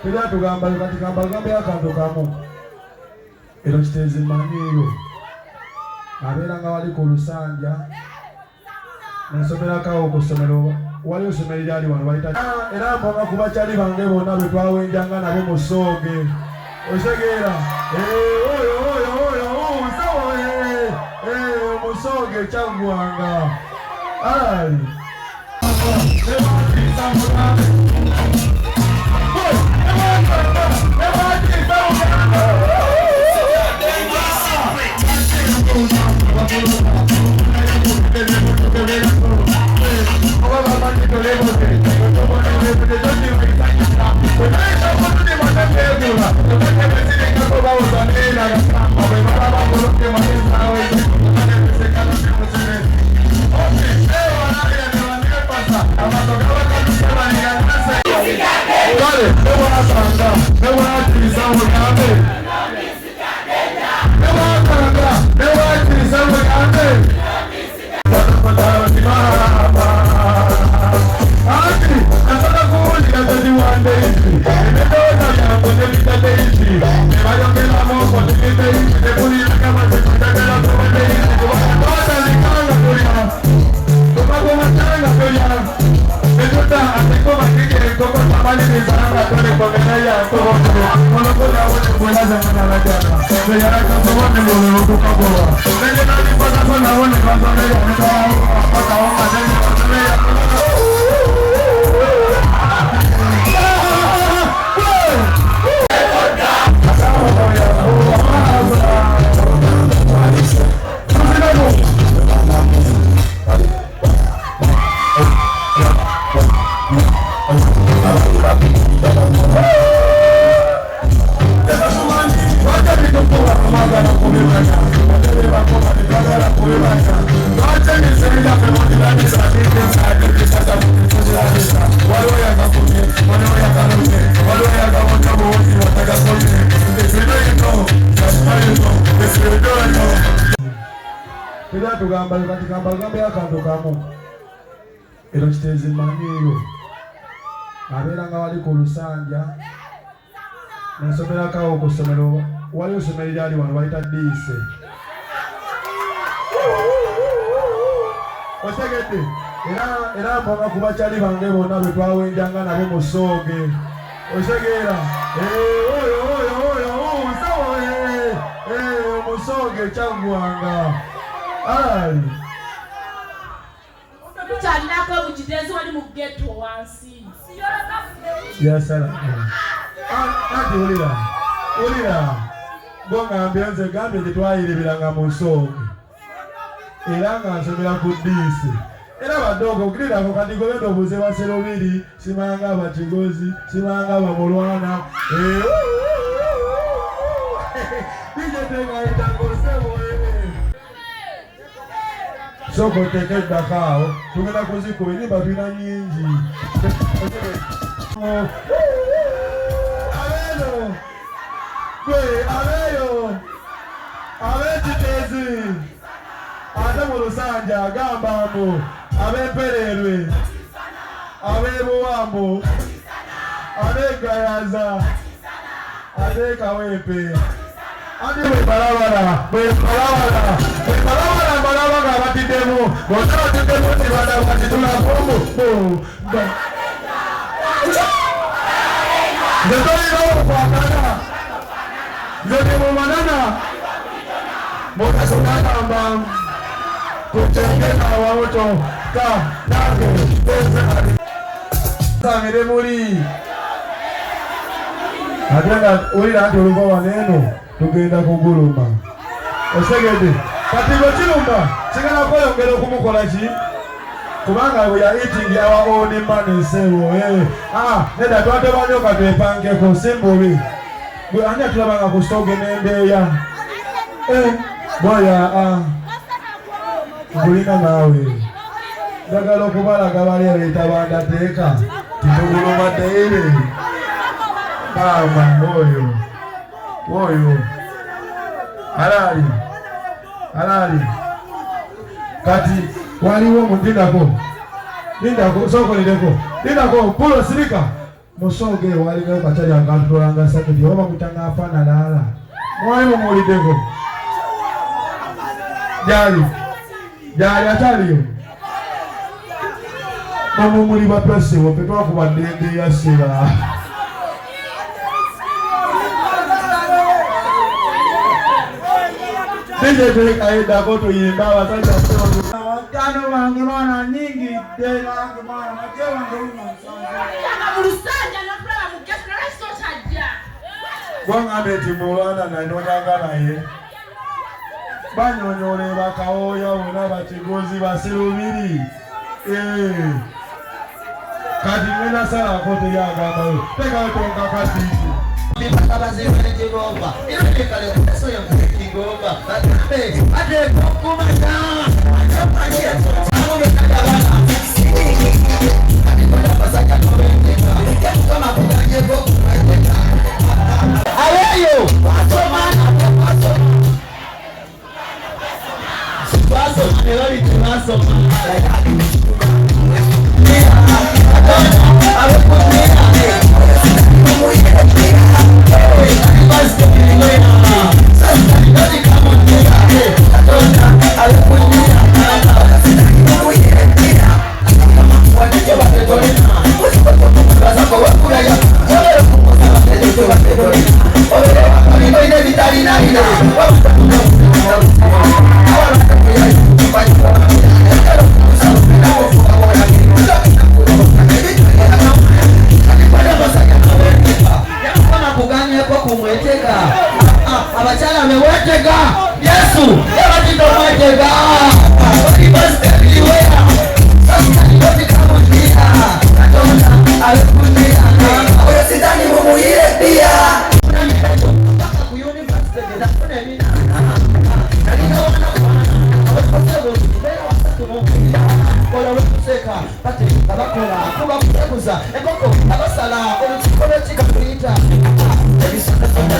Bila tugamba katika gambe akantu kamu ero kiteze manyiyo abera nga wali ku lusanja nasomera kawo ku ssomero wali osomero lyali wano bayita era mpanga ku bakyali bange bonna bwe twawenjanga nabo mu Sooge otegeera mu Sooge kyaggwanga ali Bila tugamba katika gambe akantu kamu ero kiteze manyiyo abera nga wali ku lusanja nasomera kawo ku ssomero wali osomero lyali wano bayita Diise otegedde era mpanga ku bakyali bange bonna bwe twawenjanga nabo mu Sooge otegeera mu Sooge kyaggwanga ali tuchalinako mujidezi wali mu ghetto wansi yasala ati ulira ng'ongambye nze gambye tetwayiriranga mu Sooge era nga nsomera ku Diise era badogo okulirako kati gobenda obuze baserobiri simanga abakigozi simanga abamulwana bijetegayitangosebo soko tekedda kaawo tugenda kuzikuba ennyimba tulina nnyingi abeeno gwe abeeyo ab'ekitezi ate mu lusanja agamba mbu ab'empererwe ab'ebuwambo ab'egayaza ab'ekawempe andi bwebalabala mbalaba nga batiddemu bonna batiddemu tibada batitulakumu nze tolina okwagala nze temumanana mukasunagamba kucengeka awamuto ka nange sangere muli ate nga olira nti oluva waneeno tugenda kuguluma osegede kati gwe kirumba kigenda kweyongera okumukola ki kubanga we are eating our own money sewo nedda twatebanyo katwepangeko simbubi gwe ani atulabanga ku stoge n'embeeya boya ngulina naawe njagala okubalaga bali abeeta bandateeka tituguluma deire mama oyo alali kati waliwo mundinako Linda ko soko lideko. Linda ko pulo sirika. Musoge wali leo kachali angantu langa sake dioma mutanga afana lala. Mwalimu mulideko. Jali atali yo. Mamu muli bapese wopetwa ku badende ya sera. Nije kaida koto yimba wasanja sema watano wange bana nyingi tena wange bana majewa ndio Rusanja na fula mukesho resto chaja. Gwanga beti mulwana na ndotanga naye. Banyonyole bakaoya wona batigozi baserubiri. Kadi ngena sala kote ya gamba. Teka tonga kati. Bibaka zimene Jehova. Ile kale so ya Jehova. Ade kumata. Chapania. Sababu kada bana. Adikwenda pasaka tobendeka. Kama kuna Jehova. Ayeyo. Paso melodi tunaso. Abachala amewetega Yesu yabatito mwetega basi everywhere sasa ndio kama njia atona alikunia wewe sidhani Mungu ile pia unataka kuyuni basi tena kuna nini na ninaona kwa sababu leo wasatu Mungu kola wekuseka pate tabakola kuba kukuza ekoko abasala olukolo chikakuita ebisaka sonda